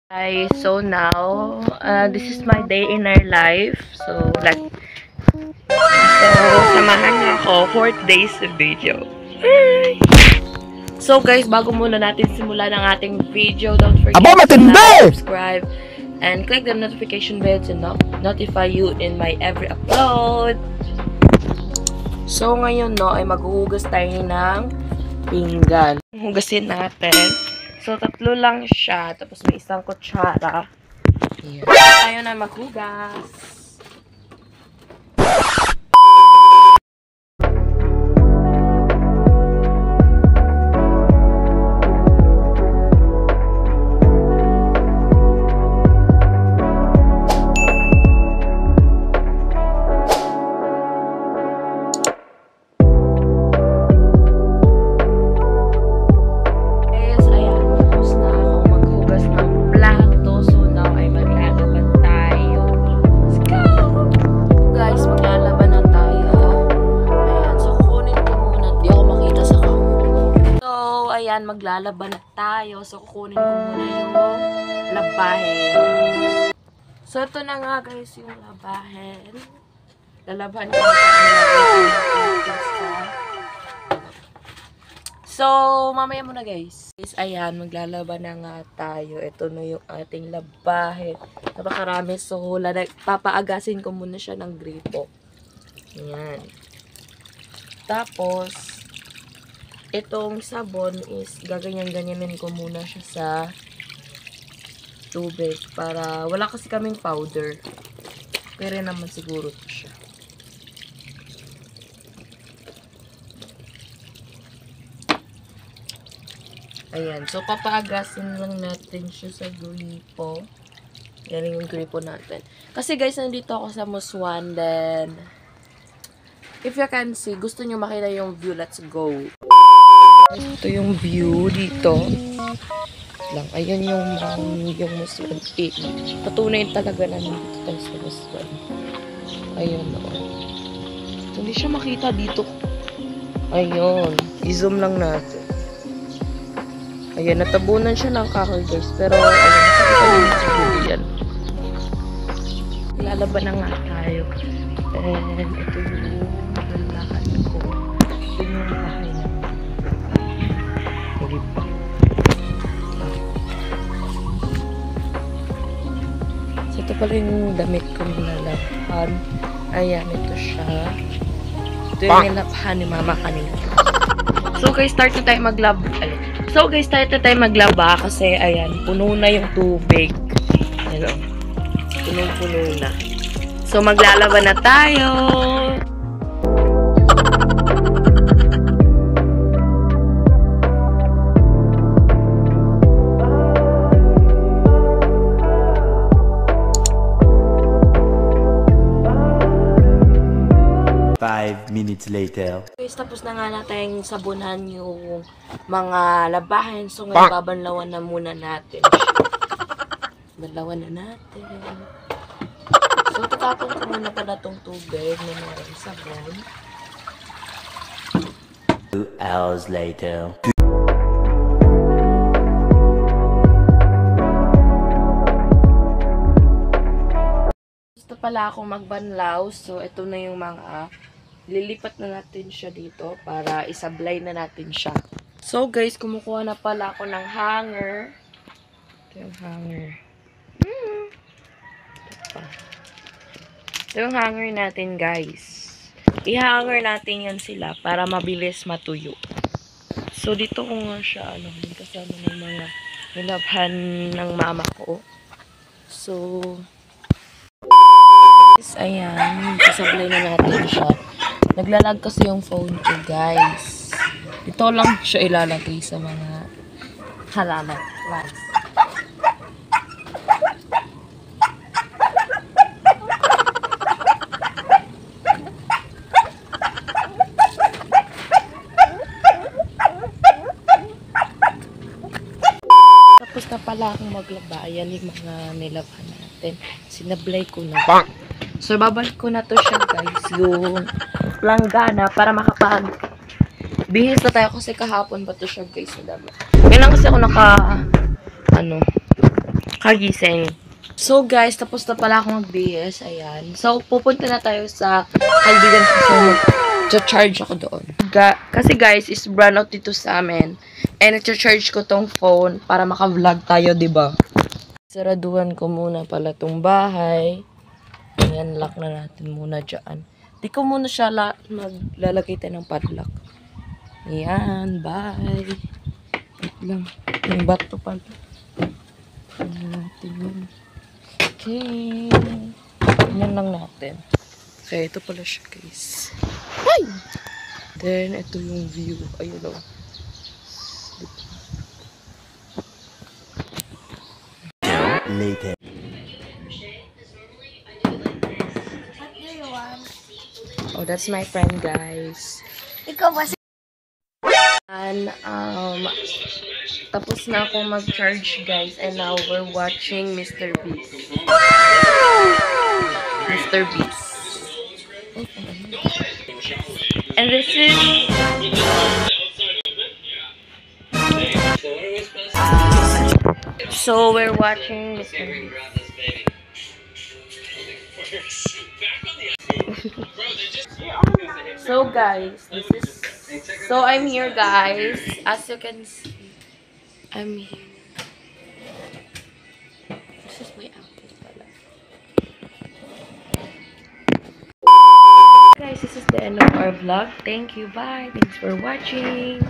Guys, so now, this is my day in our life. So, samahan niyo ako, 4th day sa video. So guys, bago muna natin simulan ang ating video, don't forget to like, subscribe, and click the notification bell to notify you in my every upload. So ngayon ay maghuhugas tayo ng pinggan. Hugasin natin. So, 3 lang siya. Tapos may isang kutsara. Ayan. Tayo na maghugas. Ayan, maglalaban na tayo. So, kukunin ko muna yung labahin. So, ito na nga guys yung labahin. Lalaban ko. So, mamaya muna guys. Ayan, maglalaban na nga tayo. Ito na yung ating labahin. Napakarami. So, papaagasin ko muna siya ng gripo. Ayan. Tapos, itong sabon is gaganyan-ganyanin ko muna siya sa tubig para wala kasi kaming powder. Pero naman siguro ito siya. Ayan. So, papaagasin lang natin siya sa gripo. Yan yung gripo natin. Kasi guys, nandito ako sa Muswanden. If you can see, gusto nyo makita yung view, let's go. Ito yung view dito. Ayun yung Muswan. Patunay talaga na nandito tayo sa Muswan. Ayun o. Hindi siya makita dito. Ayun. I-zoom lang natin. Ayun. Natabunan siya ng kahoy guys. Pero ayun. Nakakita nyo siguro yan. Lalaban na nga tayo. And ito yung lalakad ko. Ito yung bahay na. So, ito pala yung damit ko nilalaphan. Ayan, ito siya. Ito yung nilaphan ni mama kanina. So, guys, start na tayo maglaba. Kasi, ayan, puno na yung tubig. Ayan, punong-puno na. So, maglalaba na tayo. 5 minutes later. Guys, tapos na nga natin sabunan yung mga labahin. So, ngayon babanlawan na muna natin. Banlawan na natin. So, tatapon ko muna pala itong tubig na meron sabon. 2 hours later. Gusto pala akong magbanlaw. So, ito na yung mga lilipat na natin siya dito para isablay na natin siya. So, guys, kumukuha na pala ako ng hanger. Ito yung hanger. Ito yung hanger natin, guys. I-hanger natin yan sila para mabilis matuyo. So, dito ko nga siya, kasama ng mga nilabhan ng mama ko. So, ayan, isablay na natin siya. Naglalag kasi yung phone ko, guys. Ito lang siya ilalagay sa mga halaman. Plants. Tapos na pala akong maglaba. Ayan yung mga nilabhan natin. Sinablay ko na. So, babalik ko na to siya, guys. Yung langgana para makapag bihis na tayo kasi kahapon pa to siya, guys. May lang kasi ako kakagising. So guys, tapos na pala akong mag-BS. Ayan. So, pupunta na tayo sa kaibigan ko. So, charge ako doon. Kasi guys, is brand out dito sa amin. And charge ko tong phone para maka-vlog tayo, diba? Saraduhan ko muna pala tong bahay. Ayan, lock na natin muna dyan. Di ko muna siya maglalagay tayo ng padlock. Ayan, bye. Wait lang. Yung bato pa. Ayan natin yun. Okay. Ganyan lang natin. Okay, ito pala siya, guys. Hi! Then, ito yung view. Ayun o. Later. Oh, that's my friend, guys. Ikaw ba? And, tapos na akong mag-charge, guys. And now, we're watching Mr. Beast. Mr. Beast. And this is... So, we're watching Mr. Beast. So, guys, this is... So, I'm here, guys. As you can see, I'm here. This is my outfit pala. Guys, this is the end of our vlog. Thank you. Bye. Thanks for watching.